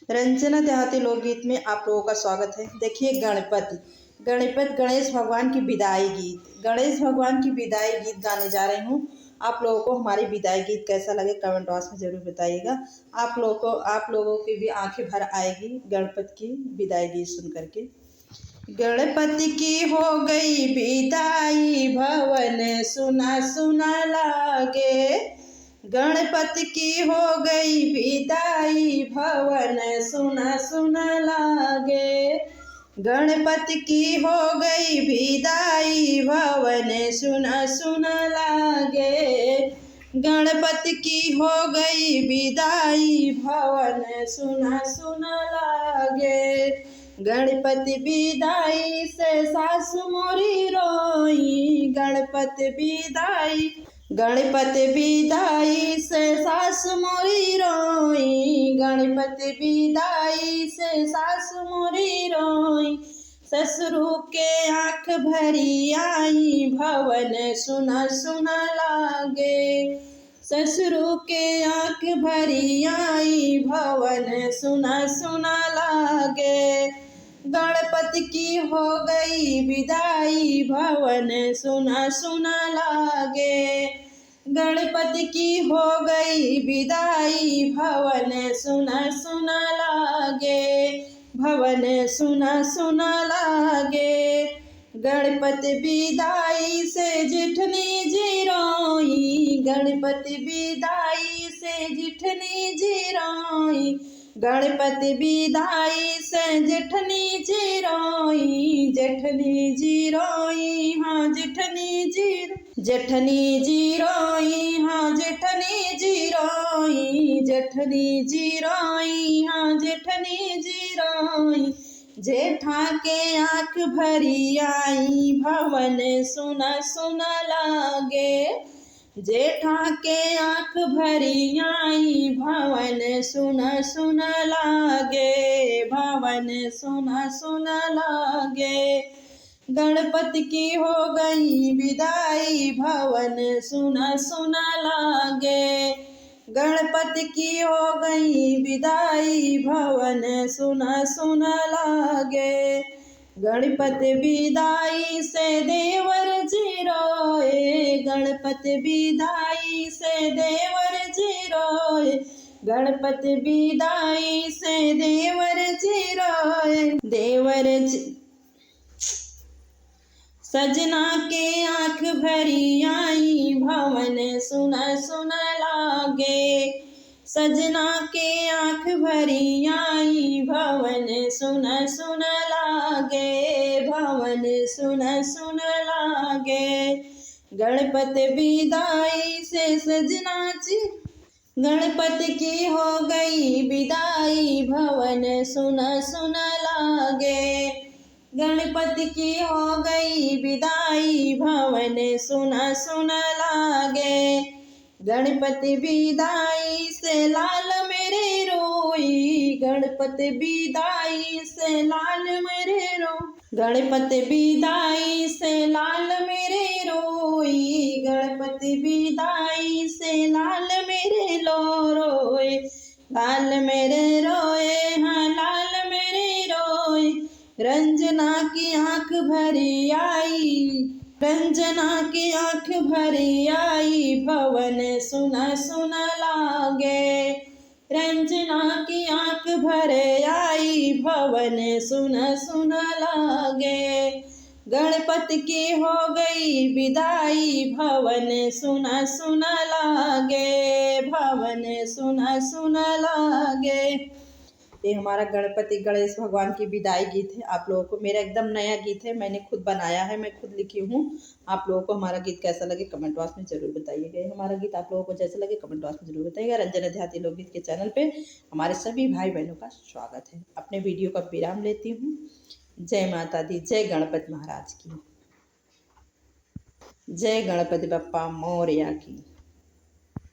रंजना देहाती लोकगीत में आप लोगों का स्वागत है। देखिए गणेश भगवान की विदाई गीत, गणेश भगवान की विदाई गीत गाने जा रही हूँ। आप लोगों को हमारी विदाई गीत कैसा लगे कमेंट बॉक्स में जरूर बताइएगा। आप लोगों की भी आंखें भर आएगी गणपति की विदाई गीत सुन करके। गणपति की हो गई विदाई, भवन सुना सुना लागे। गणपति की हो गई विदाई, भवन सुना सुना लागे। गणपति की हो गई विदाई, भवन सुना सुना लागे। गणपति की हो गई विदाई, भवन सुना सुना लागे। गणपति विदाई से सासु मोरी रोई, गणपति विदाई से सासु मोरी रोई। गणपति विदाई से सासु मोरी रोई। ससुरु के आँख भरी आई, भवन सुना सुना लागे। ससुरु के आँख भरी आई, भवन सुना सुना लागे। गणपति की हो गई विदाई, भवन सुना सुना लागे। गणपति की हो गई विदाई, भवन सुना सुना लागे। भवन सुना सुना लागे। गणपति विदाई से जिठनी जी रोई, गणपति विदाई से जिठनी जी रोई। गणपति विदाई से जेठनी जी रोई, जेठनी जी रोई, हाँ जेठनी जी रोई, हाँ जेठनी जी रोई। जेठनी जी रोई, हाँ जेठनी जी रोई। जेठा के आँख भरी आई, भवन सुना सुना लागे। जेठा के आँख भरी आई, भवन सुना सुना लागे। भवन सुना सुना लागे। गणपति की हो गई विदाई, भवन सुना सुना लागे। गणपति की हो गई विदाई, भवन सुना सुना लागे। गणपति विदाई से देवर जी रोए, गणपति विदाई से देवर जी रोए। गणपति विदाई से देवर जी रोए। सजना के आँख भरी आई, भवन सुना सुना लागे। सजना के आँख भरी आई, भवन सुना सुना लागे। भवन सुना सुना लागे। गणपति विदाई से सजना जी, गणपति की हो गई विदाई, भवन सुना सुना लागे। गणपति की हो गई विदाई, भवन सुना सुना लागे। गणपति विदाई से लाल मेरे रोई, गणपति विदाई से लाल मेरे गणपति विदाई से लाल मेरे रोई। गणपति विदाई से लाल मेरे रोए। लाल मेरे रोए, हाँ लाल मेरे रोए। रंजना की आँख भरी आई, रंजना की आँख भरी आई, भवन सुना सुना लागे। रंजना की आँख भरे आई, भवन सुना सुना लागे। गणपति की हो गई विदाई, भवन सुना सुना लागे। भवन सुना सुना लागे। ये हमारा गणेश भगवान की विदाई गीत है। आप लोगों को मेरा एकदम नया गीत है, मैंने खुद बनाया है, मैं खुद लिखी हूँ। आप लोगों को हमारा गीत कैसा लगे कमेंट बॉक्स में जरूर बताइएगा। हमारा गीत आप लोगों को जैसा लगे कमेंट बॉक्स में जरूर बताइएगा। रंजना देहाती लोकगीत के चैनल पे हमारे सभी भाई बहनों का स्वागत है। अपने वीडियो का विराम लेती हूँ। जय माता दी, जय गणपति महाराज की, जय गणपति बप्पा मोरया की।